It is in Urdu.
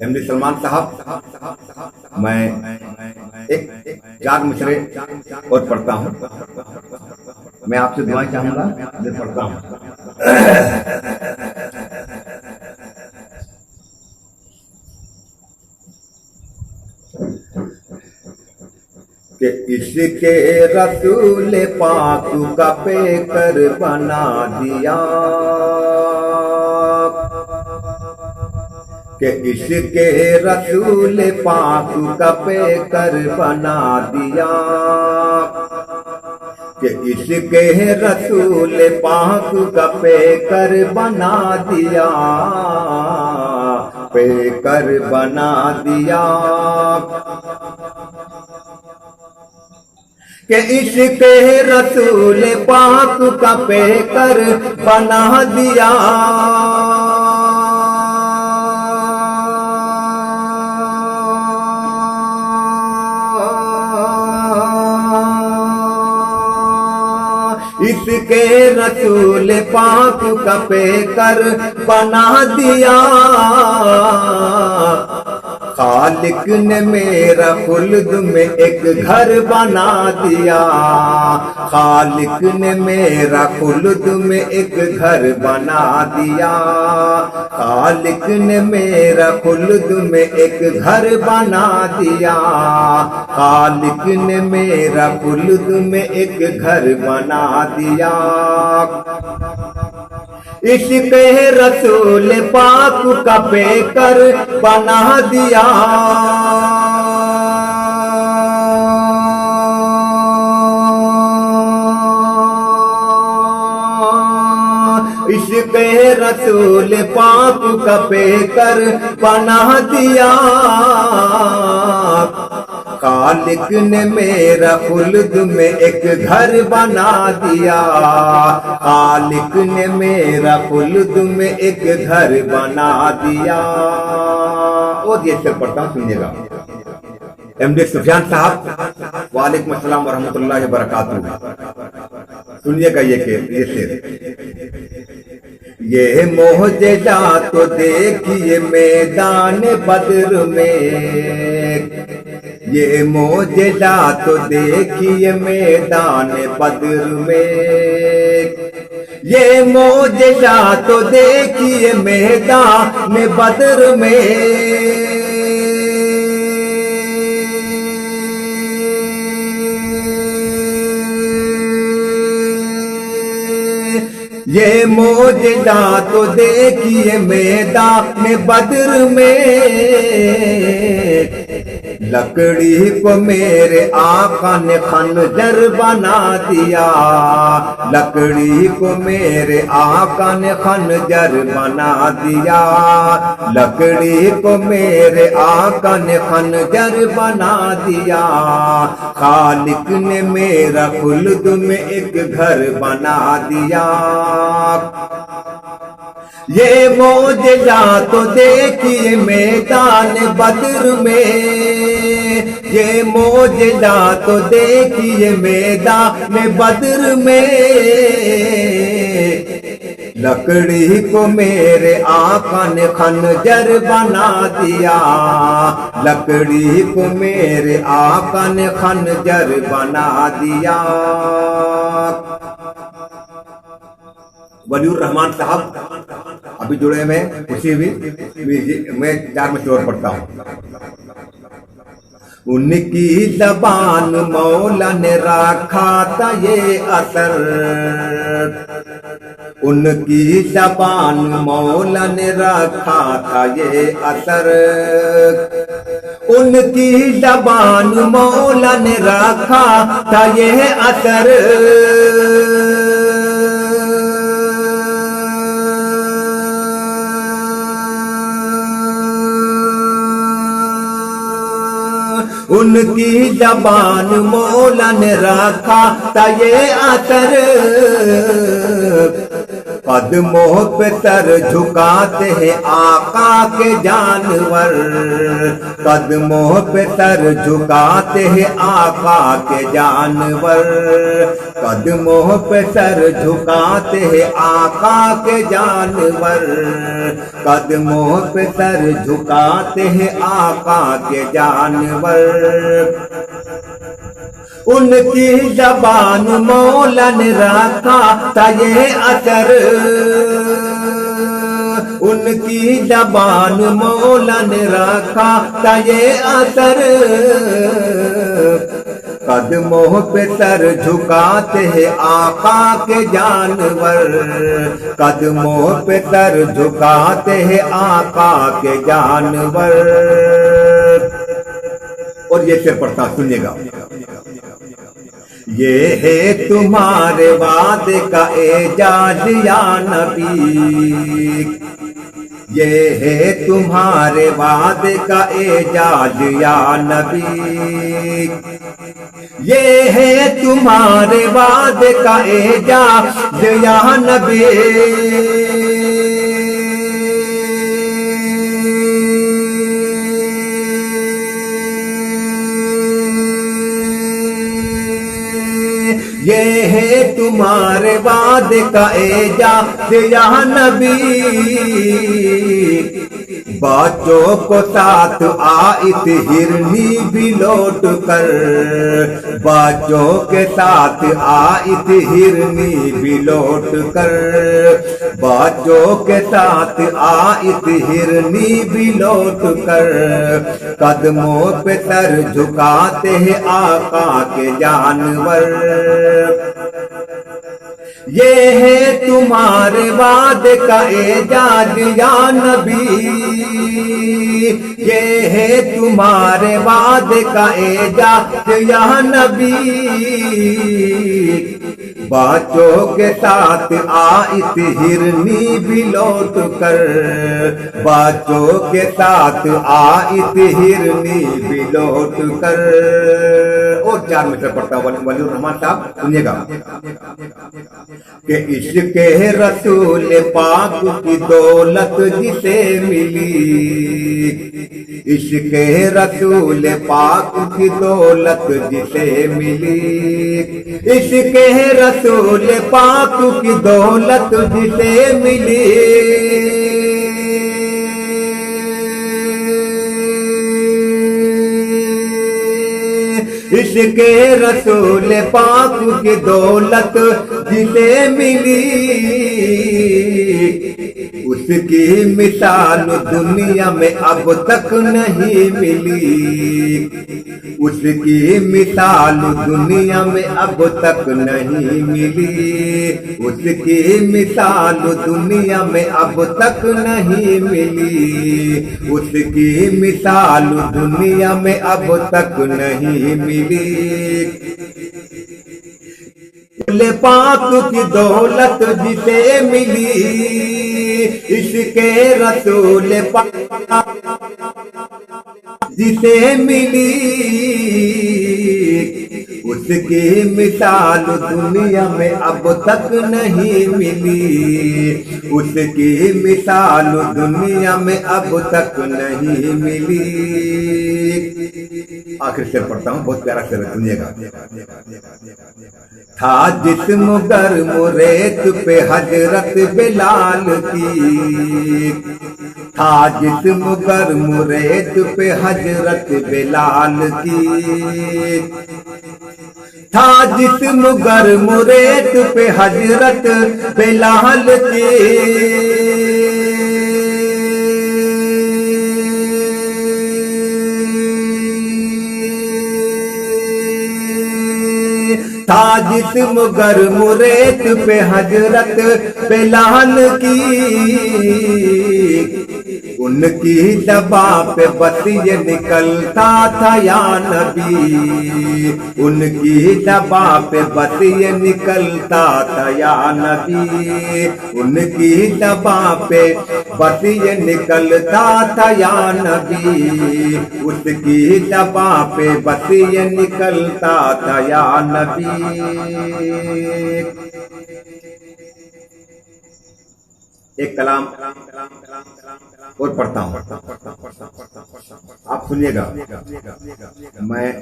ایم ڈی سلمان صاحب، میں ایک 4 مصرے اور پڑھتا ہوں، میں آپ سے دعائیں چاہوں گا، میں پڑھتا ہوں۔ کہ عشق رسول پاک کا پیکر بنا دیا، کہ عشق رسول پاک کا پیکر بنا دیا، کہ عشق رسول پاک کا پیکر بنا دیا، پیکر بنا دیا، کہ عشق رسول پاک کا پیکر بنا دیا، عشق رسول پاک کا پیکر بنا دیا، خالق نے میرا خلد میں ایک گھر بنا دیا، خالق نے میرا خلد میں ایک گھر بنا دیا، خالق نے میرا خلد میں ایک گھر بنا دیا، خالق نے میرا خلد میں ایک گھر بنا دیا، عشق رسول پاک کا پیکر بنا دیا، عشق رسول پاک کا پیکر بنا دیا، خالق نے میرا خلد میں ایک گھر بنا دیا، خالق نے میرا خلد میں ایک گھر بنا دیا۔ اور یہ شعر پڑھتا ہوں، سنیے گا۔ ایم ڈی سفیان صاحب، وعلیکم السلام ورحمۃ اللہ وبرکاتہ، سنیے گا یہ شعر۔ یہ معجزات تو دیکھیے میدان بدر میں، یہ معجزات تو دیکھیے میدان بدر میں، یہ معجزات تو دیکھیے میدان بدر میں، یہ معجزات تو دیکھیے میدان بدر میں، لکڑی کو میرے آقا نے خنجر بنا دیا، لکڑی کو میرے آقا نے خنجر بنا دیا، لکڑی کو میرے آقا نے خنجر بنا دیا، خالق نے میرا خلد میں ایک گھر بنا دیا، یہ معجزات تو دیکھیے میدان بدر میں، یہ معجزات تو دیکھیے میدان بدر میں، لکڑی کو میرے آقا نے خنجر بنا دیا، لکڑی کو میرے آقا نے خنجر بنا دیا۔ ولی الرحمان صاحب ابھی جڑے میں اسی بھی میں 4 مصرے اور پڑھتا ہوں۔ ان کی زبان مولا نے رکھا تھا یہ اثر، ان کی زبان مولا نے رکھا تھا یہ اثر، ان کی زبان مولا نے رکھا تھا یہ اثر، ان کی زبان مولا نے رکھا تھا یہ اثر، قدموں پہ سر جھکاتے ہیں آقا کے جانور، قدموں پہ سر جھکاتے ہیں آقا کے جانور، قدموں پہ سر جھکاتے ہیں آقا کے جانور، قدموں پہ سر جھکاتے ہیں آقا کے جانور۔ ان کی زبان مولا نے رکھا تھا یہ اثر، ان کی زبان مولا نے رکھا تھا یہ اثر، قدموں پہ سر جھکاتے ہیں آقا کے جانور، قدموں پہ سر جھکاتے ہیں آقا کے جانور۔ اور یہ سے پڑھتا سنیے گا، یہ ہے تمہارے وعدے کا اعجاز یا نبی، یہ ہے تمہارے وعدے کا اعجاز یا نبی، یہ ہے تمہارے وعدے کا اعجاز یا نبی۔ یہ ہے تمہارے وعدے کا اعجاز یا نبی، بچوں کو ساتھ آئت ہرنی بھی لوٹ کر، بچوں کے ساتھ آئت ہرنی بھی لوٹ کر، بچوں کے ساتھ آئت ہرنی بھی لوٹ کر، قدموں پہ سر جھکاتے ہیں آقا کے جانور۔ یہ ہے تمہارے وعدے کا اعجاز یا نبی، یہ ہے تمہارے وعدے کا اعجاز یا نبی، بچوں کے ساتھ آئت ہرنی بھی لوٹ کر، بچوں کے ساتھ آئت ہرنی بھی لوٹ کر۔ اور 4 میٹر پڑھتا ہوں ولی الرحمان صاحب، سنیے گا کہ عشق رسول پاک کی دولت جسے ملی، عشق رسول پاک کی دولت جسے ملی، عشق رسول پاک کی دولت جسے ملی، عشق رسول پاک کی دولت جسے ملی، اس کی مثال دنیا میں اب تک نہیں ملی، اس کی مثال دنیا میں اب تک نہیں ملی، اس کی مثال دنیا میں اب تک نہیں ملی، اس کی مثال دنیا میں اب تک نہیں ملی۔ پاک کی دولت جسے ملی، عشق رسول پاک جسے ملی، اس کی مثال دنیا میں اب تک نہیں ملی، اس کی مثال دنیا میں اب تک نہیں ملی۔ آخر سے پڑھتا ہوں، بہت پیارا شعر سنیے گا۔ تھا جسم گرم ریت پہ حضرت بلال کی، تھا جسم گرم ریت پہ حضرت بلال کی، تھا جسم گرم ریت پہ حضرت بلال کی، تھا جسم گرم ریت پہ حضرت بلال کی، ان کی زباں پہ بس یہ نکلتا تھا یا نبی، ان کی زباں پہ بس یہ نکلتا تھا یا نبی، ان کی زباں پہ بس یہ نکلتا تھا یا نبی، اس کی زباں پہ بس یہ نکلتا تھا یا نبی۔ ایک کلام اور پڑھتا ہوں، آپ سنیے گا. میں